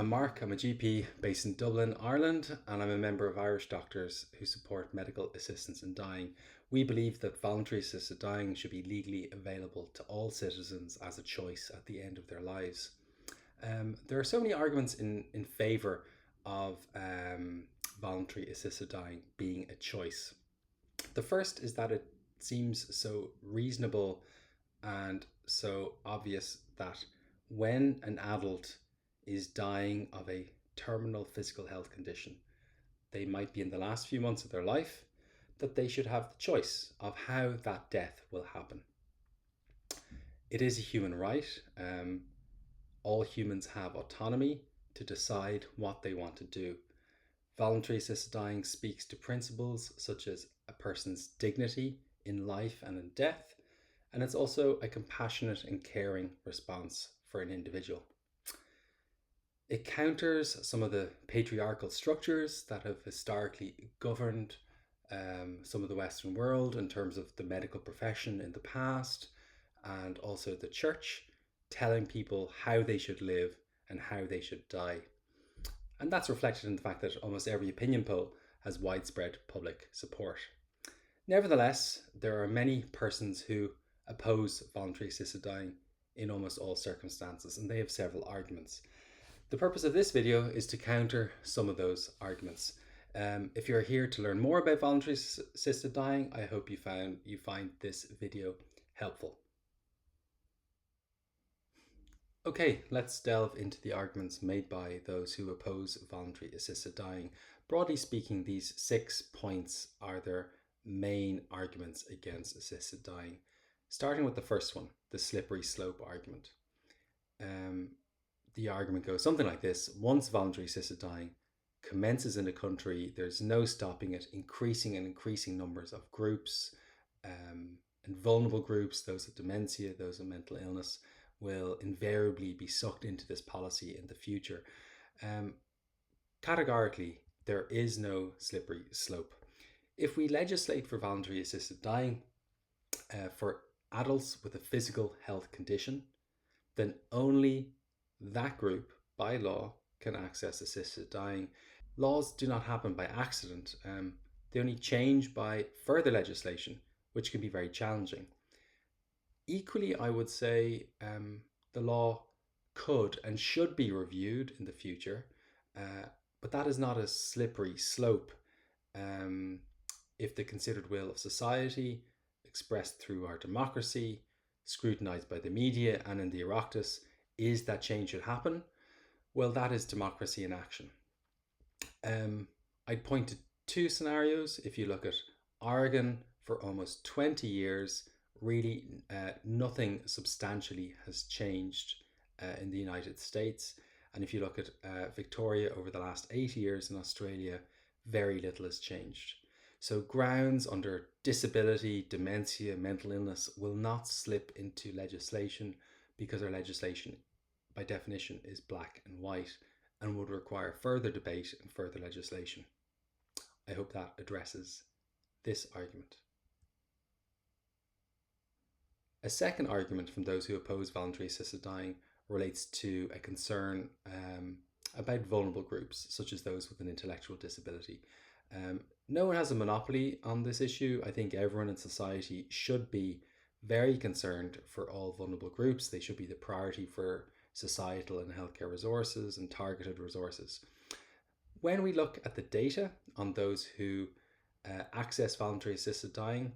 I'm Mark, I'm a GP based in Dublin, Ireland, and I'm a member of Irish Doctors who support medical assistance in dying. We believe that voluntary assisted dying should be legally available to all citizens as a choice at the end of their lives. There are so many arguments in favour of voluntary assisted dying being a choice. The first is that it seems so reasonable and so obvious that when an adult is dying of a terminal physical health condition, they might be in the last few months of their life, that they should have the choice of how that death will happen. It is a human right. All humans have autonomy to decide what they want to do. Voluntary assisted dying speaks to principles such as a person's dignity in life and in death, and it's also a compassionate and caring response for an individual. It counters some of the patriarchal structures that have historically governed some of the Western world in terms of the medical profession in the past, and also the church telling people how they should live and how they should die. And that's reflected in the fact that almost every opinion poll has widespread public support. Nevertheless, there are many persons who oppose voluntary assisted dying in almost all circumstances, and they have several arguments. The purpose of this video is to counter some of those arguments. If you're here to learn more about voluntary assisted dying, I hope you find this video helpful. Okay, let's delve into the arguments made by those who oppose voluntary assisted dying. Broadly speaking, these 6 points are their main arguments against assisted dying. Starting with the first one, the slippery slope argument. The argument goes something like this: once voluntary assisted dying commences in a country, there's no stopping it. Increasing numbers of groups and vulnerable groups, those with dementia, those with mental illness, will invariably be sucked into this policy in the future. Categorically, there is no slippery slope. If we legislate for voluntary assisted dying for adults with a physical health condition, then only that group, by law, can access assisted dying. Laws do not happen by accident. They only change by further legislation, which can be very challenging. Equally, I would say the law could and should be reviewed in the future, but that is not a slippery slope if the considered will of society, expressed through our democracy, scrutinized by the media and in the Oireachtas, is that change should happen. Well, that is democracy in action. I'd point to 2 scenarios. If you look at Oregon, for almost 20 years, really nothing substantially has changed in the United States. And if you look at Victoria over the last 8 years in Australia, very little has changed. So grounds under disability, dementia, mental illness will not slip into legislation, because our legislation by definition is black and white and would require further debate and further legislation. I hope that addresses this argument. A second argument from those who oppose voluntary assisted dying relates to a concern about vulnerable groups, such as those with an intellectual disability. No one has a monopoly on this issue. I think everyone in society should be very concerned for all vulnerable groups. They should be the priority for societal and healthcare resources and targeted resources. When we look at the data on those who access voluntary assisted dying,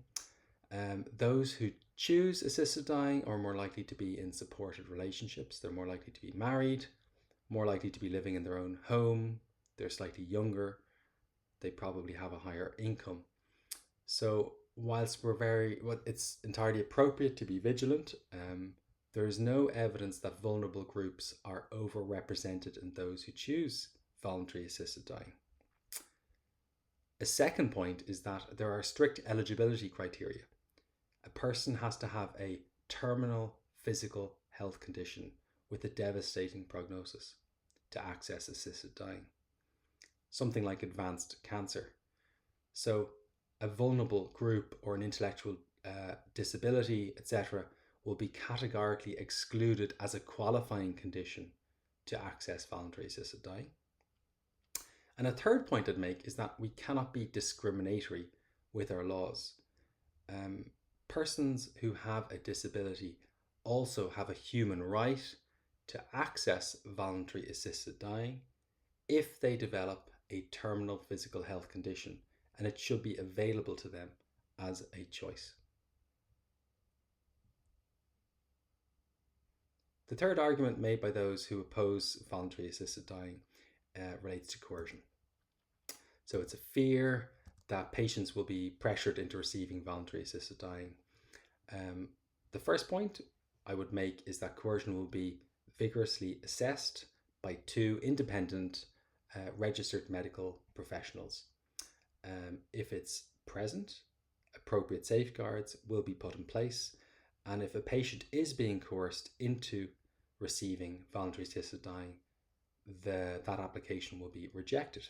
those who choose assisted dying are more likely to be in supported relationships. They're more likely to be married, more likely to be living in their own home. They're slightly younger. They probably have a higher income. So whilst it's entirely appropriate to be vigilant, there is no evidence that vulnerable groups are overrepresented in those who choose voluntary assisted dying. A second point is that there are strict eligibility criteria. A person has to have a terminal physical health condition with a devastating prognosis to access assisted dying. Something like advanced cancer. So a vulnerable group or an intellectual disability, etc., will be categorically excluded as a qualifying condition to access voluntary assisted dying. And a third point I'd make is that we cannot be discriminatory with our laws. Persons who have a disability also have a human right to access voluntary assisted dying if they develop a terminal physical health condition, and it should be available to them as a choice. The third argument made by those who oppose voluntary assisted dying relates to coercion. So it's a fear that patients will be pressured into receiving voluntary assisted dying. The first point I would make is that coercion will be vigorously assessed by two independent registered medical professionals. If it's present, appropriate safeguards will be put in place, and if a patient is being coerced into receiving voluntary assisted dying, that application will be rejected.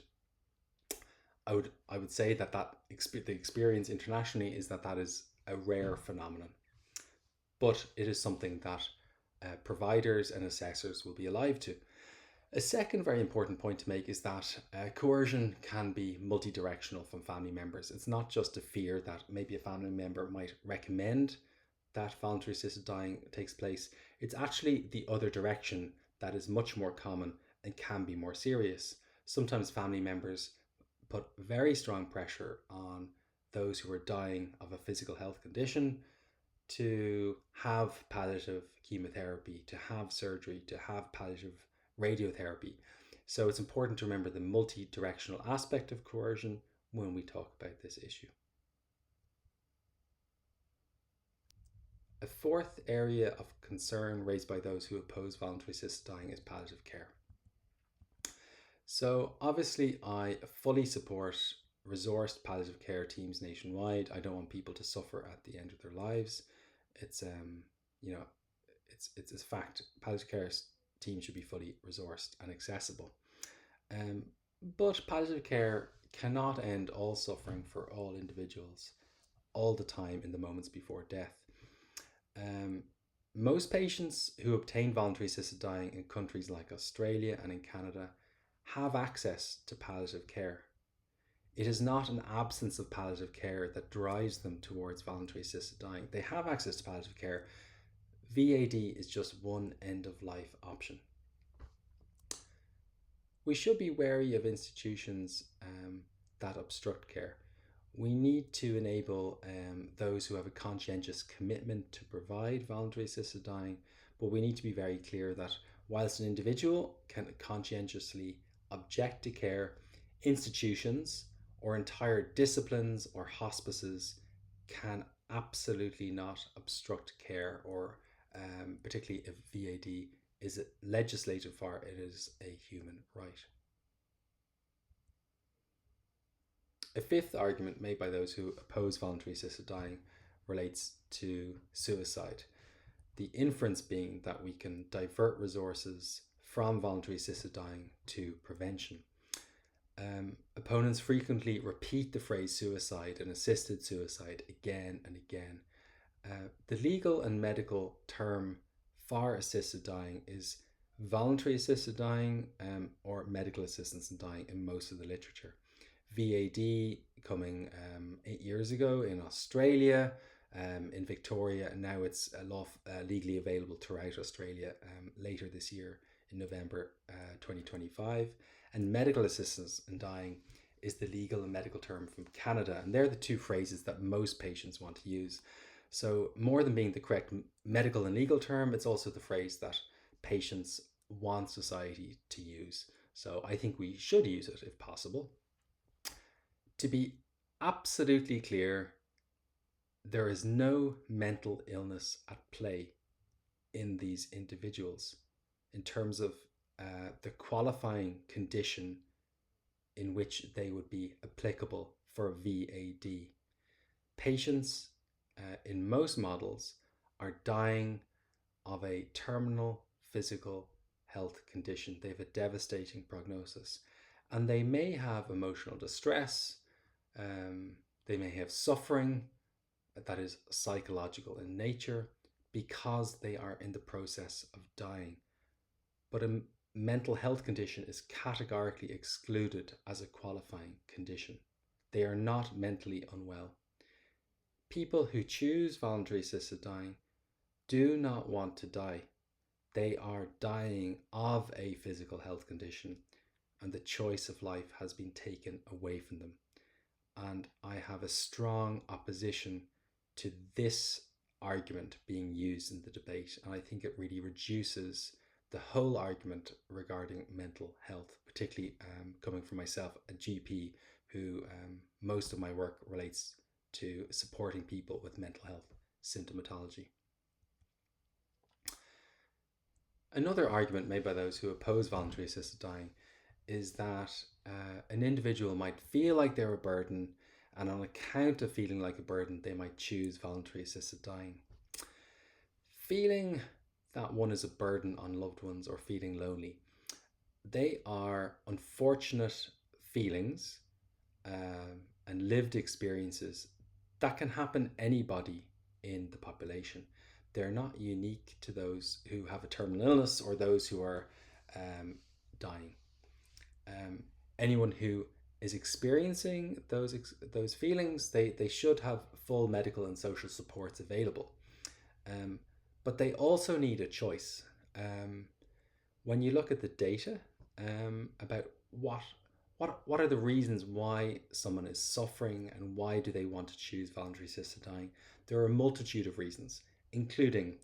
I would say that the experience internationally is that is a rare phenomenon, but it is something that providers and assessors will be alive to. A second very important point to make is that coercion can be multi-directional from family members. It's not just a fear that maybe a family member might recommend that voluntary assisted dying takes place. It's actually the other direction that is much more common and can be more serious. Sometimes family members put very strong pressure on those who are dying of a physical health condition to have palliative chemotherapy, to have surgery, to have palliative radiotherapy. So it's important to remember the multi-directional aspect of coercion when we talk about this issue. A fourth area of concern raised by those who oppose voluntary assisted dying is palliative care. So obviously I fully support resourced palliative care teams nationwide. I don't want people to suffer at the end of their lives. It's it's a fact. Palliative care teams should be fully resourced and accessible. But palliative care cannot end all suffering for all individuals all the time in the moments before death. Most patients who obtain voluntary assisted dying in countries like Australia and in Canada have access to palliative care. It is not an absence of palliative care that drives them towards voluntary assisted dying. They have access to palliative care. VAD is just one end of life option. We should be wary of institutions that obstruct care. We need to enable those who have a conscientious commitment to provide voluntary assisted dying, but we need to be very clear that whilst an individual can conscientiously object to care, institutions or entire disciplines or hospices can absolutely not obstruct care, or particularly if VAD is legislated for, it is a human right. A fifth argument made by those who oppose voluntary assisted dying relates to suicide. The inference being that we can divert resources from voluntary assisted dying to prevention. Opponents frequently repeat the phrase suicide and assisted suicide again and again. The legal and medical term for assisted dying is voluntary assisted dying or medical assistance in dying in most of the literature. VAD coming 8 years ago in Australia, in Victoria, and now it's legally available throughout Australia later this year in November 2025. And medical assistance in dying is the legal and medical term from Canada, and they're the two phrases that most patients want to use. So more than being the correct medical and legal term, it's also the phrase that patients want society to use. So I think we should use it if possible. To be absolutely clear, there is no mental illness at play in these individuals in terms of the qualifying condition in which they would be applicable for VAD. Patients in most models are dying of a terminal physical health condition. They have a devastating prognosis, and they may have emotional distress, they may have suffering that is psychological in nature because they are in the process of dying. But mental health condition is categorically excluded as a qualifying condition. They are not mentally unwell. People who choose voluntary assisted dying do not want to die. They are dying of a physical health condition, and the choice of life has been taken away from them. And I have a strong opposition to this argument being used in the debate, and I think it really reduces the whole argument regarding mental health, particularly coming from myself, a GP, who most of my work relates to supporting people with mental health symptomatology. Another argument made by those who oppose voluntary assisted dying is that an individual might feel like they're a burden, and on account of feeling like a burden, they might choose voluntary assisted dying. Feeling that one is a burden on loved ones or feeling lonely, they are unfortunate feelings and lived experiences that can happen anybody in the population. They're not unique to those who have a terminal illness or those who are dying. Anyone who is experiencing those feelings, they should have full medical and social supports available. But they also need a choice. When you look at the data about what are the reasons why someone is suffering and why do they want to choose voluntary assisted dying, there are a multitude of reasons, including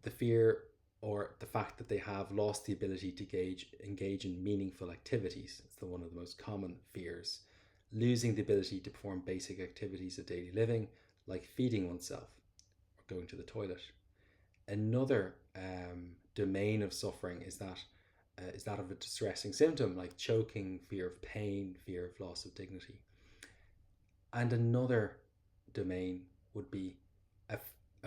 the fear or the fact that they have lost the ability to engage in meaningful activities. It's one of the most common fears. Losing the ability to perform basic activities of daily living, like feeding oneself or going to the toilet. Another domain of suffering is that of a distressing symptom like choking, fear of pain, fear of loss of dignity. And another domain would be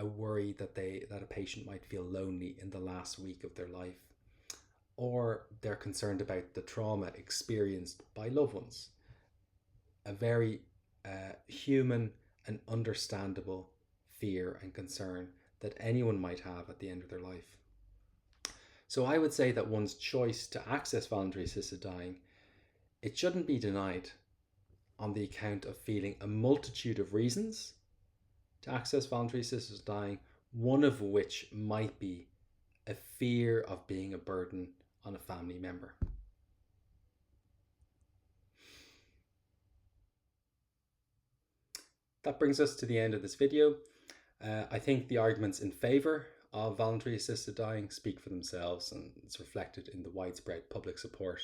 a worry that a patient might feel lonely in the last week of their life, or they're concerned about the trauma experienced by loved ones. A very human and understandable fear and concern that anyone might have at the end of their life. So I would say that one's choice to access voluntary assisted dying, it shouldn't be denied on the account of feeling a multitude of reasons to access voluntary assisted dying, one of which might be a fear of being a burden on a family member. That brings us to the end of this video. I think the arguments in favour of voluntary assisted dying speak for themselves, and it's reflected in the widespread public support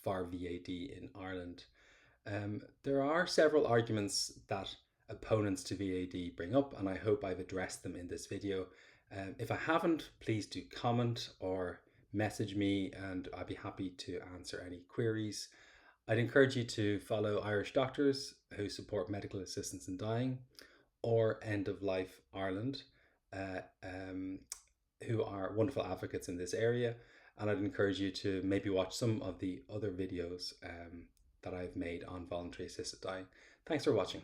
for VAD in Ireland. There are several arguments that opponents to VAD bring up, and I hope I've addressed them in this video. If I haven't, please do comment or message me and I'd be happy to answer any queries. I'd encourage you to follow Irish doctors who support medical assistance in dying, or End of Life Ireland, who are wonderful advocates in this area. And I'd encourage you to maybe watch some of the other videos that I've made on voluntary assisted dying. Thanks for watching.